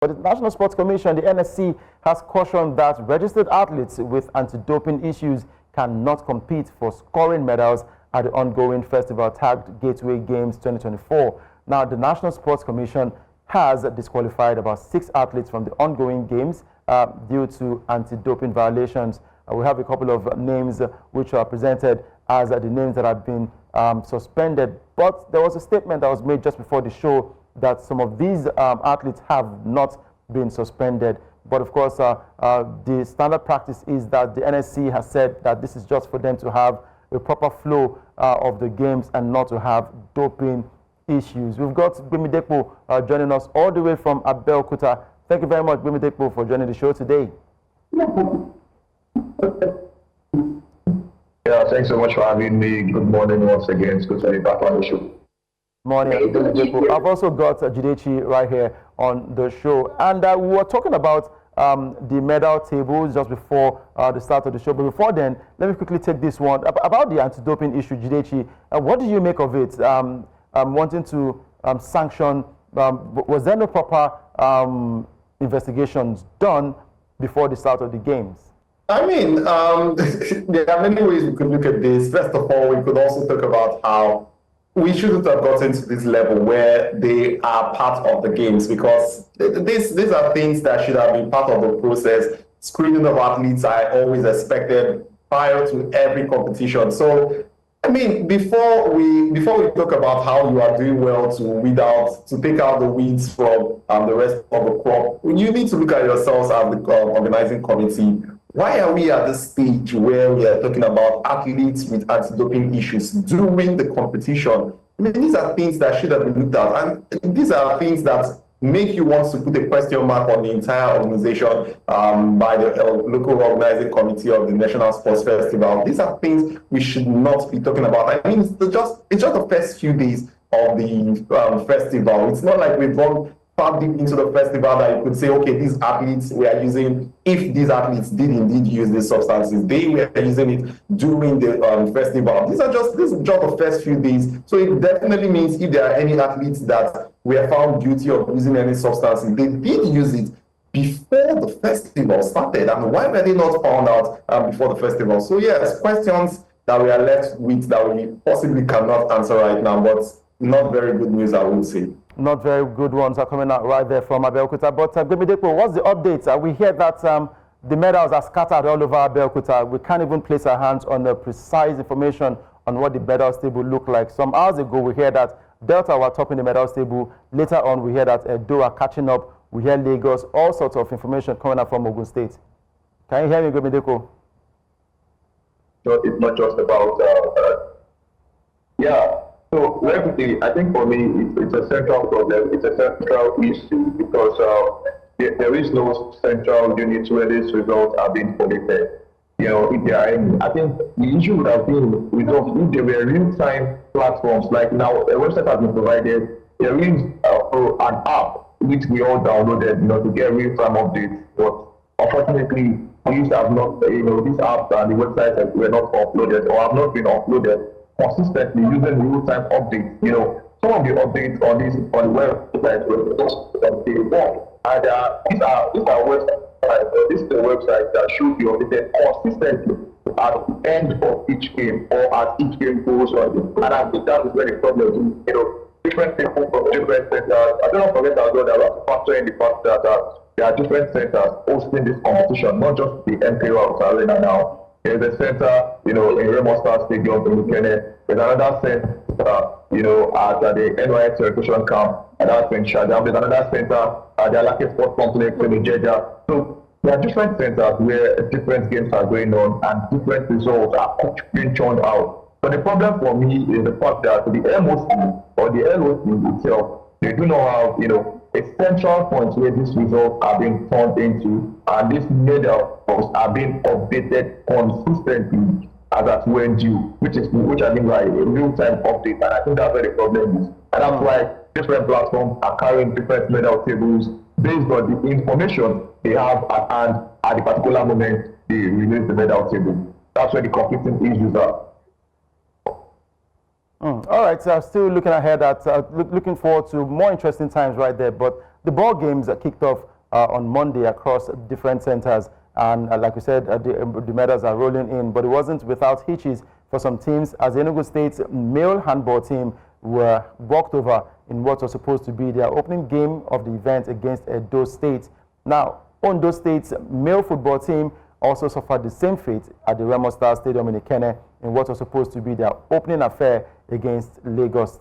But the National Sports Commission, the NSC, has cautioned that registered athletes with anti-doping issues cannot compete for scoring medals at the ongoing festival tagged Gateway Games 2024. Now, the National Sports Commission has disqualified about 6 athletes from the ongoing games due to anti-doping violations. We have a couple of names which are presented as the names that have been suspended. But there was a statement that was made just before the show that some of these athletes have not been suspended. But of course, the standard practice is that the NSC has said that this is just for them to have a proper flow of the games and not to have doping issues. We've got Bimidepo joining us all the way from Abeokuta. Thank you very much, Bimidepo, for joining the show today. Yeah, thanks so much for having me. Good morning once again. It's good to be back on the show. Morning, I've also got Jidechi right here on the show, and we were talking about the medal tables just before the start of the show. But before then, let me quickly take this one about the anti-doping issue. Jidechi, what do you make of it? Wanting to sanction, was there no proper investigations done before the start of the games? I mean, there are many ways we could look at this. First of all, we could also talk about how we shouldn't have gotten to this level where they are part of the games, because these are things that should have been part of the process. Screening of athletes are always expected prior to every competition. So, I mean, before we talk about how you are doing well to take out the weeds from the rest of the crop, you need to look at yourselves as the organizing committee. Why are we at this stage where we are talking about athletes with anti-doping issues during the competition? I mean, these are things that should have been looked at, and these are things that make you want to put a question mark on the entire organization by the local organizing committee of the National Sports Festival. These are things we should not be talking about. I mean, it's just the first few days of the festival. It's not like we've gone far deep into the festival that you could say, okay, these athletes we are using, if these athletes did indeed use these substances, they were using it during the festival. This is just the first few days. So it definitely means if there are any athletes that were found guilty of using any substances, they did use it before the festival started. And why were they not found out before the festival? So yes, questions that we are left with that we possibly cannot answer right now, but not very good news, I would say. Not very good ones are coming out right there from Abeokuta. But Bimidepo, what's the update? We hear that the medals are scattered all over Abeokuta. We can't even place our hands on the precise information on what the medals table look like. Some hours ago, we hear that Delta were topping the medals table. Later on, we hear that Edo are catching up. We hear Lagos, all sorts of information coming up from Ogun State. Can you hear me, Bimidepo? So it's not just about, yeah. So everything, I think for me, it's a central problem. It's a central issue because there is no central unit where these results are being collated. You know, if there are any, I think the issue would have been resolved if there were real-time platforms. Like now, a website has been provided. There is an app which we all downloaded, to get real-time updates. But unfortunately, these have not, these apps and the websites were not uploaded or have not been uploaded consistently using real-time updates. Some of the updates on the website were just and these are websites. This is the website that should be updated consistently at the end of each game or as each game goes on. And I think that is where the problem is. Different people from different centers. I don't know forget as well that we have to factor in the fact that there are different centers hosting this competition, not just the MKO Arena now. There's a center, in Remo Star Stadium in Ukene. There's another center, at the NYX Recreation Camp, and that's in Shadam. There's another center at the Alake Sports Complex in Ijeja. So there are different centers where different games are going on and different results are being churned out. But the problem for me is the fact that the MOC or the LOC itself, they do not have, a central point where these results are being turned into, and these medals are being updated consistently as at when due, which I mean like a real-time update, and I think that's where the problem is. And that's why different platforms are carrying different medal tables based on the information they have at hand at the particular moment they release the medal table. That's where the conflicting issues are. All right, so still looking ahead at, looking forward to more interesting times right there. But the ball games kicked off on Monday across different centers. And like we said, the medals are rolling in. But it wasn't without hitches for some teams, as the Enugu State's male handball team were walked over in what was supposed to be their opening game of the event against Edo State. Now, Ondo State's male football team also suffered the same fate at the Remo Star Stadium in Ikenne in what was supposed to be their opening affair against Lagos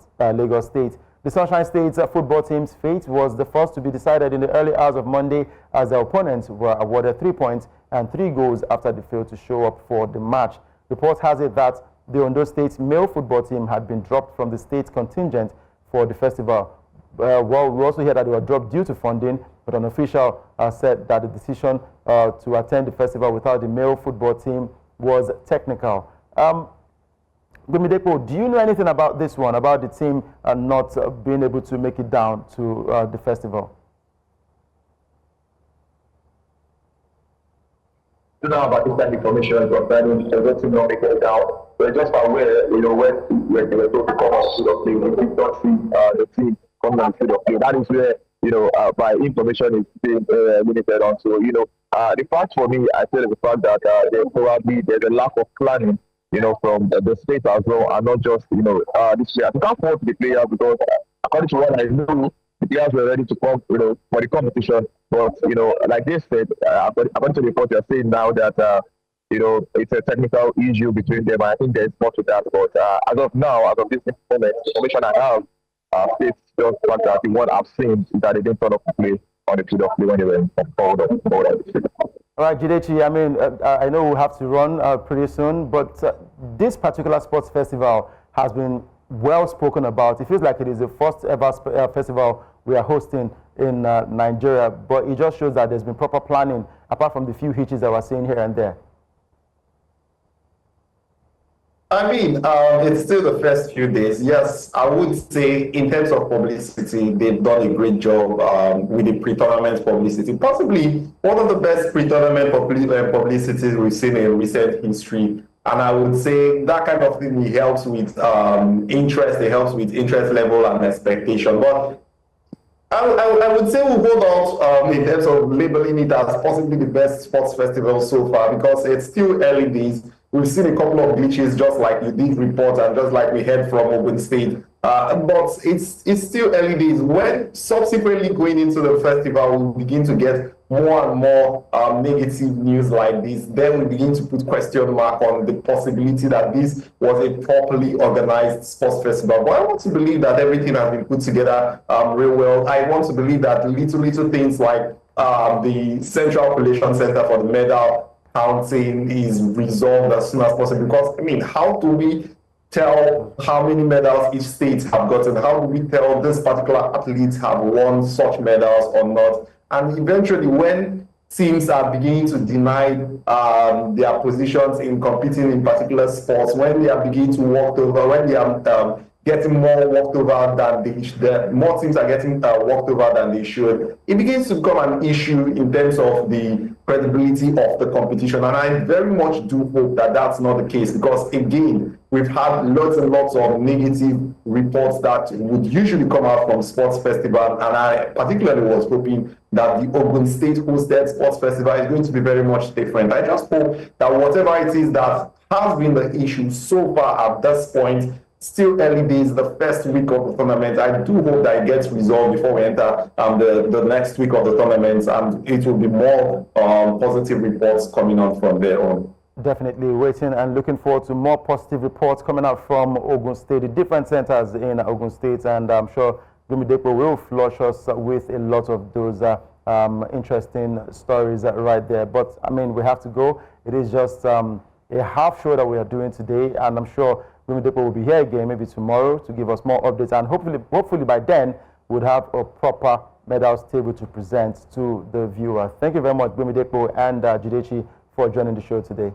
State. The Sunshine State's football team's fate was the first to be decided in the early hours of Monday, as their opponents were awarded 3 points and 3 goals after they failed to show up for the match. Report has it that the Ondo State's male football team had been dropped from the state contingent for the festival. Well, we also hear that they were dropped due to funding, but an official said that the decision to attend the festival without the male football team was technical. Gumidepo, do you know anything about this one, about the team not being able to make it down to the festival? I don't know about this kind of information, but I don't know make it down. We're just aware, when they were told to come out to the play, we did not see the team come and to the play. That is where, my information is being limited on. So, the fact for me, I feel the fact that there's a lack of planning, from the state as well, and not just, this player. You can't fault the player because, according to what I know, the players were ready to come, for the competition. But, like they said, according to the report, you're saying now that, it's a technical issue between them. I think there's more to that. But as of now, as of this moment, the information I have states just fact that the one I've seen is that they didn't turn up to play on the field of play when they were forward. All right, Jidechi, I mean, I know we'll have to run pretty soon, but this particular sports festival has been well spoken about. It feels like it is the first ever festival we are hosting in Nigeria, but it just shows that there's been proper planning, apart from the few hitches that we're seeing here and there. I mean, it's still the first few days. Yes, I would say in terms of publicity, they've done a great job with the pre-tournament publicity. Possibly one of the best pre-tournament publicities we've seen in recent history. And I would say that kind of thing helps with interest. It helps with interest level and expectation. But I would say we'll hold out in terms of labeling it as possibly the best sports festival so far, because it's still early days. We've seen a couple of glitches, just like you did report and just like we heard from Ogun State. But it's still early days. When subsequently going into the festival, we begin to get more and more negative news like this. Then we begin to put question mark on the possibility that this was a properly organized sports festival. But I want to believe that everything has been put together real well. I want to believe that little things like the Central Collation Center for the medal counting is resolved as soon as possible. Because, I mean, how do we tell how many medals each state have gotten? How do we tell this particular athletes have won such medals or not? And eventually, when teams are beginning to deny their positions in competing in particular sports, when they are beginning to walk over, when they are getting more walked over than more teams are getting walked over than they should, it begins to become an issue in terms of the credibility of the competition. And I very much do hope that that's not the case, because again, we've had lots and lots of negative reports that would usually come out from sports festival, and I particularly was hoping that the Ogun State hosted sports festival is going to be very much different. I just hope that whatever it is that has been the issue so far at this point, still early days, the first week of the tournament, I do hope that it gets resolved before we enter the next week of the tournament, and it will be more positive reports coming out from there on. Definitely waiting and looking forward to more positive reports coming out from Ogun State, the different centers in Ogun State, and I'm sure Gumidepo will flush us with a lot of those interesting stories right there. But I mean, we have to go. It is just a half show that we are doing today, and I'm sure Gumidepo will be here again maybe tomorrow to give us more updates, and hopefully by then we'll have a proper medals table to present to the viewer. Thank you very much, Gumidepo and Jidechi, for joining the show today.